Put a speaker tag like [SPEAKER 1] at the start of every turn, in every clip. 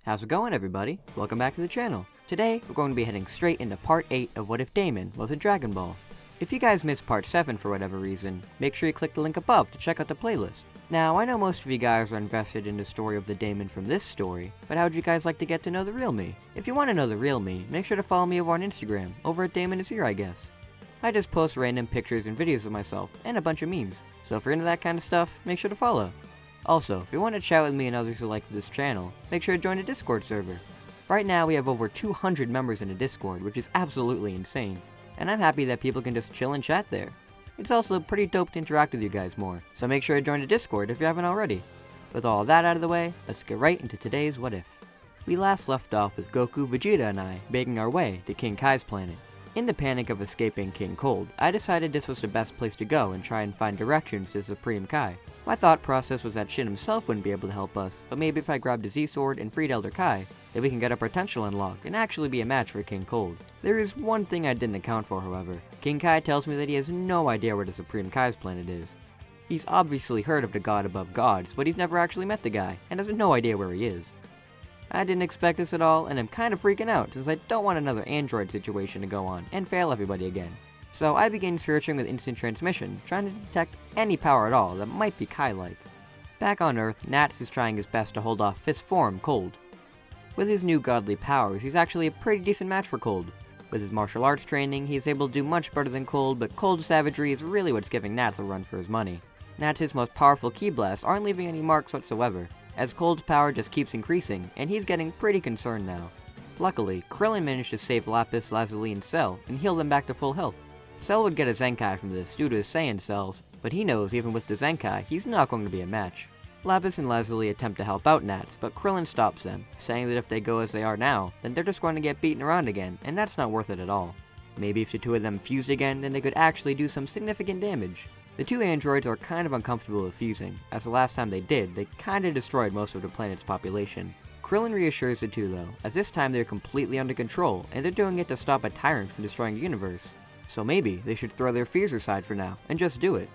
[SPEAKER 1] How's it going, everybody? Welcome back to the channel. Today, we're going to be heading straight into part 8 of What If Damon was a Dragon Ball. If you guys missed part 7 for whatever reason, make sure you click the link above to check out the playlist. Now, I know most of you guys are invested in the story of the Damon from this story, but how would you guys like to get to know the real me? If you want to know the real me, make sure to follow me over on Instagram, over at Damon is here, I guess. I just post random pictures and videos of myself, and a bunch of memes, so if you're into that kind of stuff, make sure to follow. Also, if you want to chat with me and others who like this channel, make sure to join the Discord server. Right now we have over 200 members in the Discord, which is absolutely insane, and I'm happy that people can just chill and chat there. It's also pretty dope to interact with you guys more, so make sure to join the Discord if you haven't already. With all that out of the way, let's get right into today's What If. We last left off with Goku, Vegeta, and I making our way to King Kai's planet. In the panic of escaping King Cold, I decided this was the best place to go and try and find directions to Supreme Kai. My thought process was that Shin himself wouldn't be able to help us, but maybe if I grabbed a Z-Sword and freed Elder Kai, then we can get our potential unlocked and actually be a match for King Cold. There is one thing I didn't account for, however. King Kai tells me that he has no idea where the Supreme Kai's planet is. He's obviously heard of the god above gods, but he's never actually met the guy, and has no idea where he is. I didn't expect this at all, and I'm kind of freaking out since I don't want another android situation to go on and fail everybody again. So I began searching with instant transmission, trying to detect any power at all that might be Kai-like. Back on Earth, Nats is trying his best to hold off Fist Form Cold. With his new godly powers, he's actually a pretty decent match for Cold. With his martial arts training, he is able to do much better than Cold, but Cold's savagery is really what's giving Nats a run for his money. Nats' most powerful ki blasts aren't leaving any marks whatsoever, as Cold's power just keeps increasing, and he's getting pretty concerned now. Luckily, Krillin managed to save Lapis, Lazuli, and Cell, and heal them back to full health. Cell would get a Zenkai from this due to his Saiyan cells, but he knows even with the Zenkai, he's not going to be a match. Lapis and Lazuli attempt to help out Nats, but Krillin stops them, saying that if they go as they are now, then they're just going to get beaten around again, and that's not worth it at all. Maybe if the two of them fused again, then they could actually do some significant damage. The two androids are kind of uncomfortable with fusing, as the last time they did, they kinda destroyed most of the planet's population. Krillin reassures the two though, as this time they're completely under control, and they're doing it to stop a tyrant from destroying the universe. So maybe they should throw their fears aside for now, and just do it.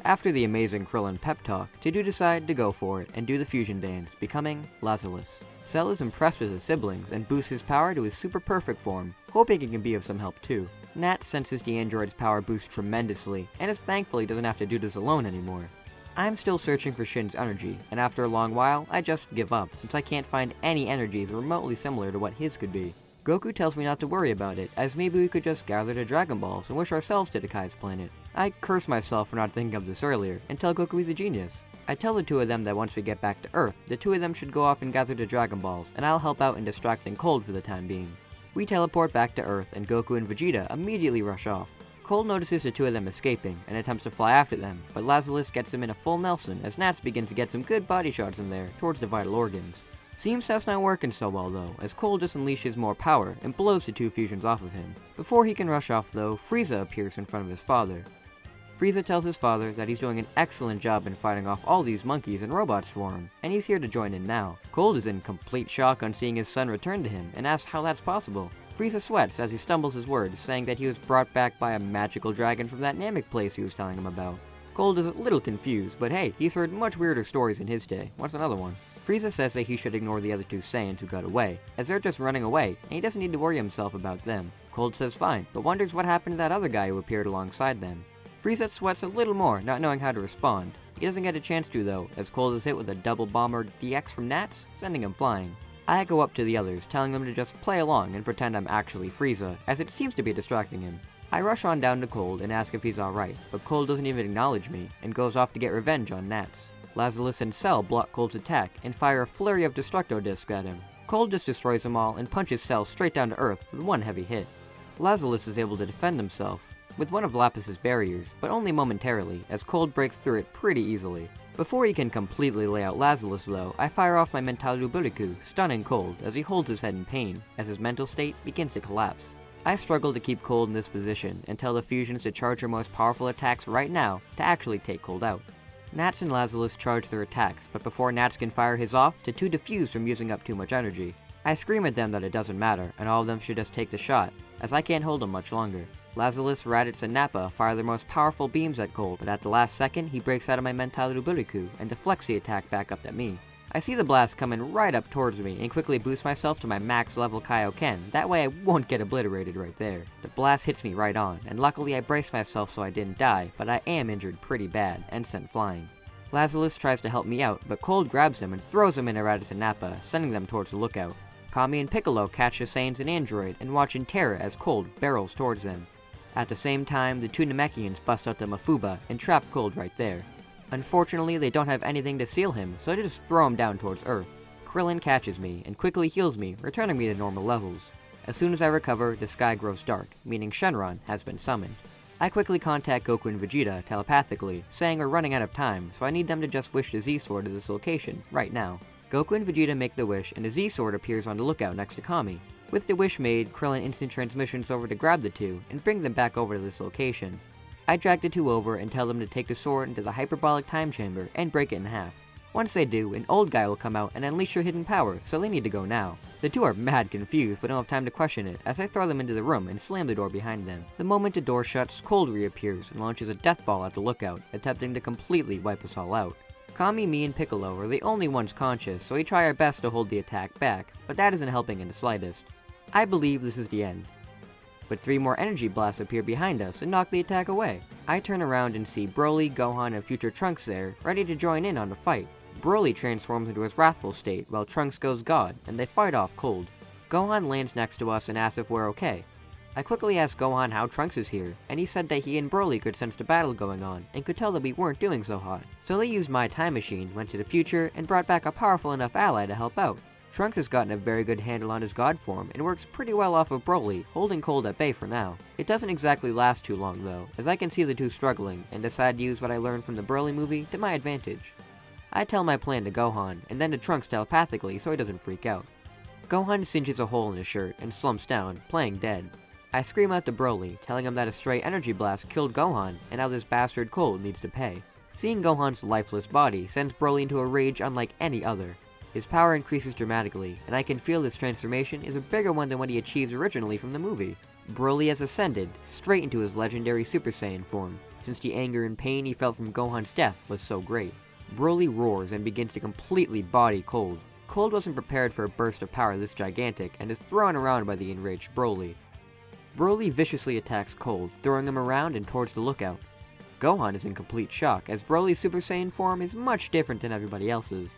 [SPEAKER 1] After the amazing Krillin pep talk, the two decide to go for it and do the fusion dance, becoming Lazarus. Cell is impressed with his siblings and boosts his power to his super perfect form, hoping it can be of some help too. Nat senses the android's power boost tremendously, and is thankful he doesn't have to do this alone anymore. I'm still searching for Shin's energy, and after a long while, I just give up, since I can't find any energies remotely similar to what his could be. Goku tells me not to worry about it, as maybe we could just gather the Dragon Balls and wish ourselves to the Kai's planet. I curse myself for not thinking of this earlier, and tell Goku he's a genius. I tell the two of them that once we get back to Earth, the two of them should go off and gather the Dragon Balls, and I'll help out in distracting Cold for the time being. We teleport back to Earth, and Goku and Vegeta immediately rush off. Cold notices the two of them escaping, and attempts to fly after them, but Lazarus gets him in a full Nelson as Nats begins to get some good body shots in there, towards the vital organs. Seems that's not working so well though, as Cold just unleashes more power, and blows the two fusions off of him. Before he can rush off though, Frieza appears in front of his father. Frieza tells his father that he's doing an excellent job in fighting off all these monkeys and robots for him, and he's here to join in now. Cold is in complete shock on seeing his son return to him, and asks how that's possible. Frieza sweats as he stumbles his words, saying that he was brought back by a magical dragon from that Namek place he was telling him about. Cold is a little confused, but hey, he's heard much weirder stories in his day. What's another one? Frieza says that he should ignore the other two Saiyans who got away, as they're just running away, and he doesn't need to worry himself about them. Cold says fine, but wonders what happened to that other guy who appeared alongside them. Frieza sweats a little more, not knowing how to respond. He doesn't get a chance to though, as Cold is hit with a double bomber DX from Nats, sending him flying. I go up to the others, telling them to just play along and pretend I'm actually Frieza, as it seems to be distracting him. I rush on down to Cold and ask if he's alright, but Cold doesn't even acknowledge me, and goes off to get revenge on Nats. Lazarus and Cell block Cold's attack, and fire a flurry of Destructo Discs at him. Cold just destroys them all, and punches Cell straight down to Earth with one heavy hit. Lazarus is able to defend himself with one of Lapis's barriers, but only momentarily, as Cold breaks through it pretty easily. Before he can completely lay out Lazarus though, I fire off my Mental Rubuliku, stunning Cold as he holds his head in pain, as his mental state begins to collapse. I struggle to keep Cold in this position, and tell the fusions to charge their most powerful attacks right now to actually take Cold out. Nats and Lazarus charge their attacks, but before Nats can fire his off, the two defuse from using up too much energy. I scream at them that it doesn't matter, and all of them should just take the shot, as I can't hold them much longer. Lazarus, Raditz, and Nappa fire their most powerful beams at Cold, but at the last second, he breaks out of my Mental Rubuliku and deflects the attack back up at me. I see the blast coming right up towards me and quickly boost myself to my max level Kaioken, that way I won't get obliterated right there. The blast hits me right on, and luckily I braced myself so I didn't die, but I am injured pretty bad and sent flying. Lazarus tries to help me out, but Cold grabs him and throws him into Raditz and Nappa, sending them towards the lookout. Kami and Piccolo catch the Saiyans and Android and watch in terror as Cold barrels towards them. At the same time, the two Namekians bust out the Mafuba and trap Cold right there. Unfortunately, they don't have anything to seal him, so they just throw him down towards Earth. Krillin catches me and quickly heals me, returning me to normal levels. As soon as I recover, the sky grows dark, meaning Shenron has been summoned. I quickly contact Goku and Vegeta telepathically, saying we're running out of time, so I need them to just wish the Z-Sword to this location, right now. Goku and Vegeta make the wish, and a Z-Sword appears on the lookout next to Kami. With the wish made, Krillin instant transmissions over to grab the two, and bring them back over to this location. I drag the two over and tell them to take the sword into the hyperbolic time chamber and break it in half. Once they do, an old guy will come out and unleash your hidden power, so they need to go now. The two are mad confused but don't have time to question it as I throw them into the room and slam the door behind them. The moment the door shuts, Cold reappears and launches a death ball at the lookout, attempting to completely wipe us all out. Kami, me, and Piccolo are the only ones conscious, so we try our best to hold the attack back, but that isn't helping in the slightest. I believe this is the end. But 3 more energy blasts appear behind us and knock the attack away. I turn around and see Broly, Gohan, and future Trunks there, ready to join in on the fight. Broly transforms into his wrathful state, while Trunks goes God, and they fight off Cold. Gohan lands next to us and asks if we're okay. I quickly asked Gohan how Trunks is here, and he said that he and Broly could sense the battle going on, and could tell that we weren't doing so hot. So they used my time machine, went to the future, and brought back a powerful enough ally to help out. Trunks has gotten a very good handle on his god form, and works pretty well off of Broly, holding Cold at bay for now. It doesn't exactly last too long though, as I can see the two struggling, and decide to use what I learned from the Broly movie to my advantage. I tell my plan to Gohan, and then to Trunks telepathically so he doesn't freak out. Gohan singes a hole in his shirt and slumps down, playing dead. I scream out to Broly, telling him that a stray energy blast killed Gohan, and how this bastard Cold needs to pay. Seeing Gohan's lifeless body sends Broly into a rage unlike any other. His power increases dramatically, and I can feel this transformation is a bigger one than what he achieves originally from the movie. Broly has ascended, straight into his legendary Super Saiyan form, since the anger and pain he felt from Gohan's death was so great. Broly roars and begins to completely body Cold. Cold wasn't prepared for a burst of power this gigantic, and is thrown around by the enraged Broly. Broly viciously attacks Cold, throwing him around and towards the lookout. Gohan is in complete shock, as Broly's Super Saiyan form is much different than everybody else's.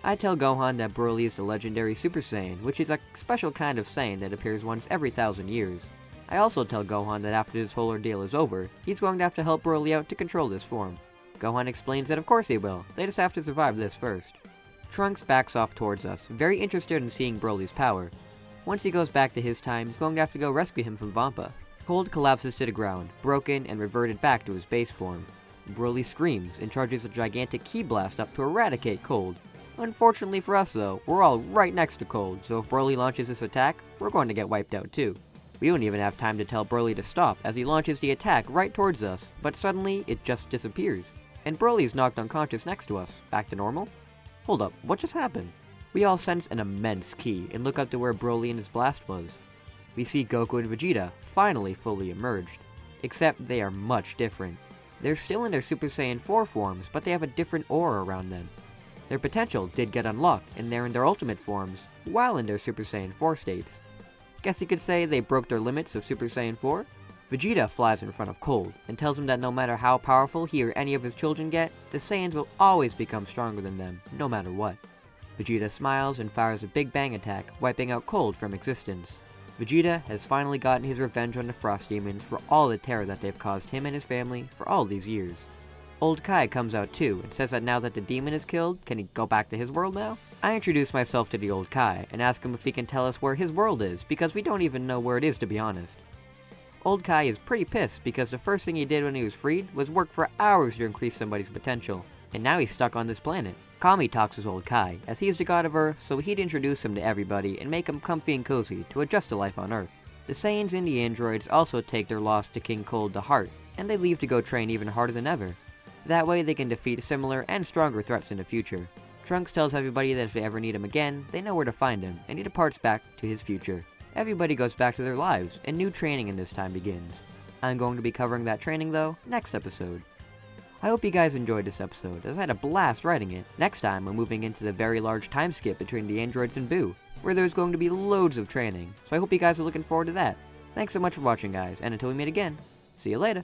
[SPEAKER 1] I tell Gohan that Broly is the legendary Super Saiyan, which is a special kind of Saiyan that appears once every 1,000 years. I also tell Gohan that after this whole ordeal is over, he's going to have to help Broly out to control this form. Gohan explains that of course he will, they just have to survive this first. Trunks backs off towards us, very interested in seeing Broly's power. Once he goes back to his time, he's going to have to go rescue him from Vampa. Cold collapses to the ground, broken and reverted back to his base form. Broly screams and charges a gigantic ki blast up to eradicate Cold. Unfortunately for us though, we're all right next to Cold, so if Broly launches this attack, we're going to get wiped out too. We don't even have time to tell Broly to stop as he launches the attack right towards us, but suddenly it just disappears. And Broly is knocked unconscious next to us. Back to normal? Hold up, what just happened? We all sense an immense ki and look up to where Broly and his blast was. We see Goku and Vegeta, finally fully emerged. Except they are much different. They're still in their Super Saiyan 4 forms, but they have a different aura around them. Their potential did get unlocked, and they're in their ultimate forms, while in their Super Saiyan 4 states. Guess you could say they broke their limits of Super Saiyan 4? Vegeta flies in front of Cold, and tells him that no matter how powerful he or any of his children get, the Saiyans will always become stronger than them, no matter what. Vegeta smiles and fires a Big Bang attack, wiping out Cold from existence. Vegeta has finally gotten his revenge on the Frost Demons for all the terror that they've caused him and his family for all these years. Old Kai comes out too, and says that now that the demon is killed, can he go back to his world now? I introduce myself to the Old Kai, and ask him if he can tell us where his world is, because we don't even know where it is to be honest. Old Kai is pretty pissed because the first thing he did when he was freed was work for hours to increase somebody's potential, and now he's stuck on this planet. Kami talks as Old Kai, as he is the god of Earth, so he'd introduce him to everybody and make him comfy and cozy to adjust to life on Earth. The Saiyans and the androids also take their loss to King Cold to heart, and they leave to go train even harder than ever. That way they can defeat similar and stronger threats in the future. Trunks tells everybody that if they ever need him again, they know where to find him, and he departs back to his future. Everybody goes back to their lives, and new training in this time begins. I'm going to be covering that training though, next episode. I hope you guys enjoyed this episode, as I had a blast writing it. Next time, we're moving into the very large time skip between the androids and Boo, where there's going to be loads of training, so I hope you guys are looking forward to that. Thanks so much for watching, guys, and until we meet again, see you later!